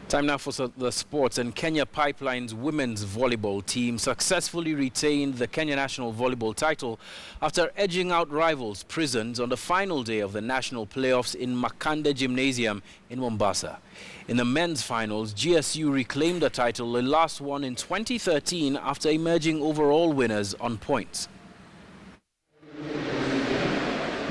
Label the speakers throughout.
Speaker 1: Time now for the sports, and Kenya Pipeline's women's volleyball team successfully retained the Kenya national volleyball title after edging out rivals Prisons on the final day of the national playoffs in Makande Gymnasium in Mombasa. In the men's finals, GSU reclaimed the title they last won in 2013 after emerging overall winners on points.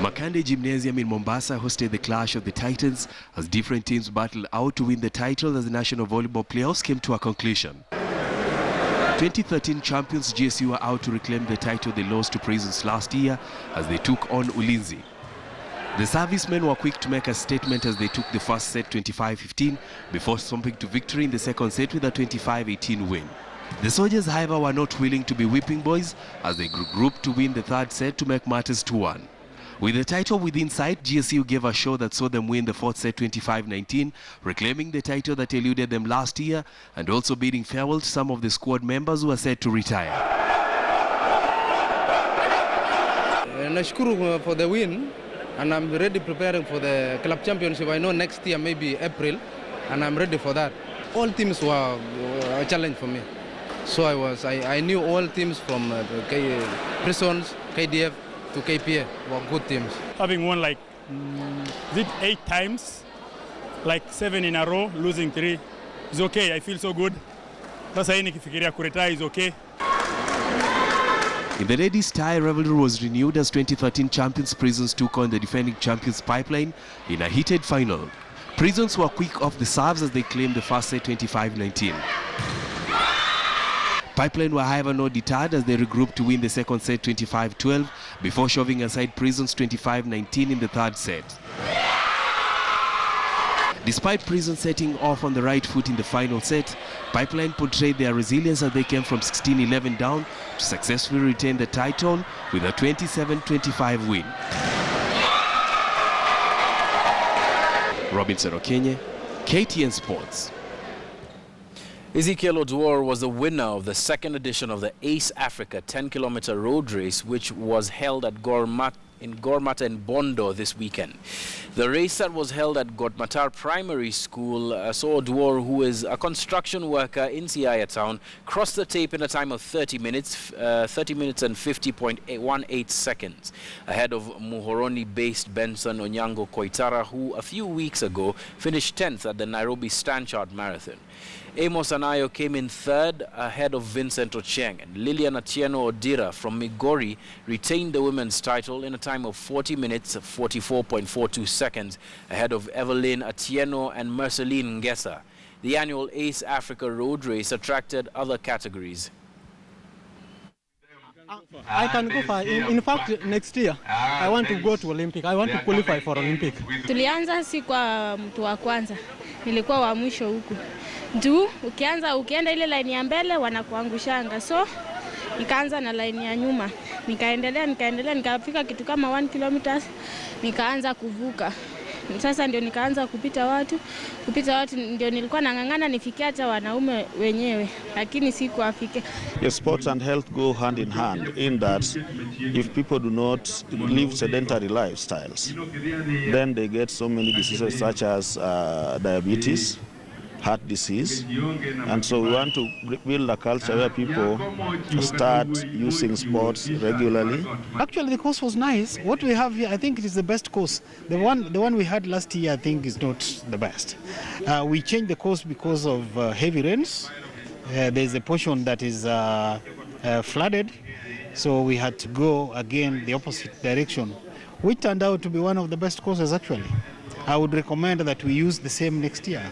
Speaker 2: Makande Gymnasium in Mombasa hosted the clash of the Titans as different teams battled out to win the title as the national volleyball playoffs came to a conclusion. 2013 champions GSU were out to reclaim the title they lost to Prisons last year as they took on Ulinzi. The servicemen were quick to make a statement as they took the first set 25-15 before stomping to victory in the second set with a 25-18 win. The soldiers, however, were not willing to be whipping boys as they grouped to win the third set to make matters 2-1. With the title within sight, GSU gave a show that saw them win the fourth set 25-19, reclaiming the title that eluded them last year and also bidding farewell to some of the squad members who are set to retire.
Speaker 3: Nashukuru for the win, and I'm ready preparing for the club championship. I know next year maybe April, and I'm ready for that. All teams were a challenge for me. So I knew all teams from Prisons, KDF, to KPA were good teams.
Speaker 4: Having won like 8 times, like 7 in a row, losing 3, is okay. I feel so good. Sasa hii nikifikiria kuretire is okay.
Speaker 2: In the ladies' tie, rivalry was renewed as 2013 champions Prisons took on the defending champions Pipeline in a heated final. Prisons were quick off the serves as they claimed the first set 25-19. Pipeline were, however, not deterred as they regrouped to win the second set 25-12 before shoving aside Prisons 25-19 in the third set. Despite Prisons setting off on the right foot in the final set, Pipeline portrayed their resilience as they came from 16-11 down to successfully retain the title with a 27-25 win. Robinson Okenye, KTN Sports.
Speaker 1: Ezekiel Oduor was the winner of the second edition of the Ace Africa 10-kilometer road race, which was held at Gormata and Bondo this weekend. The race that was held at Godmatar Primary School saw Oduor, who is a construction worker in Siaya town, cross the tape in a time of 30 minutes and 50.18 seconds, ahead of Muhoroni-based Benson Onyango Koitara, who a few weeks ago finished 10th at the Nairobi Stanchart Marathon. Amos Anayo came in third ahead of Vincent Ochieng, and Lilian Atieno Odira from Migori retained the women's title in a time of 40 minutes 44.42 seconds ahead of Evelyn Atieno and Marceline Ngesa. The annual Ace Africa Road Race attracted other categories.
Speaker 5: I can go for, in fact, next year, I want to go to Olympic. I want to qualify for Olympic.
Speaker 6: Tulianza si kwa mtu wa kwanza, nilikuwa wa mwisho huku. Ukienda ile line ya mbele wanakuangushanga, so nikaanza na line ya nyuma, nikaendelea nikafika kitu kama 1 kilometers, nikaanza kuvuka. Sasa ndio nikaanza kupita watu ndio nilikuwa nangangana nifikie hata wanaume wenyewe, lakini sikuafika.
Speaker 7: Yes, sports and health go hand in hand in that if people do not live sedentary lifestyles, then they get so many diseases such as diabetes, heart disease, and so we want to build a culture where people start using sports regularly.
Speaker 5: Actually, the course was nice. What we have here, I think it is the best course. The one we had last year, I think, is not the best. We changed the course because of heavy rains. There's a portion that is flooded, so we had to go again the opposite direction, which turned out to be one of the best courses actually. I would recommend that we use the same next year.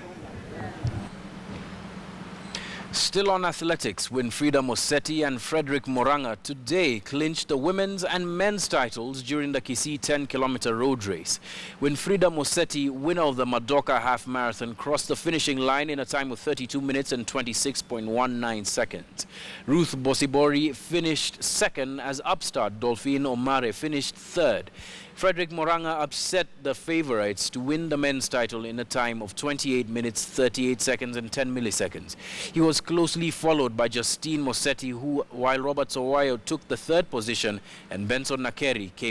Speaker 1: Still on athletics, Winfridah Moseti and Fredrick Morang'a today clinched the women's and men's titles during the Kisii 10-kilometer road race. Winfridah Moseti, winner of the Madoka half marathon, crossed the finishing line in a time of 32 minutes and 26.19 seconds. Ruth Bosibori finished second as upstart dolphine omare finished third. Fredrick Morang'a upset the favorites to win the men's title in a time of 28 minutes, 38 seconds and 10 milliseconds. He was closely followed by Justine Moseti, who, while Robert Sawoyo took the third position and Benson Nakeri came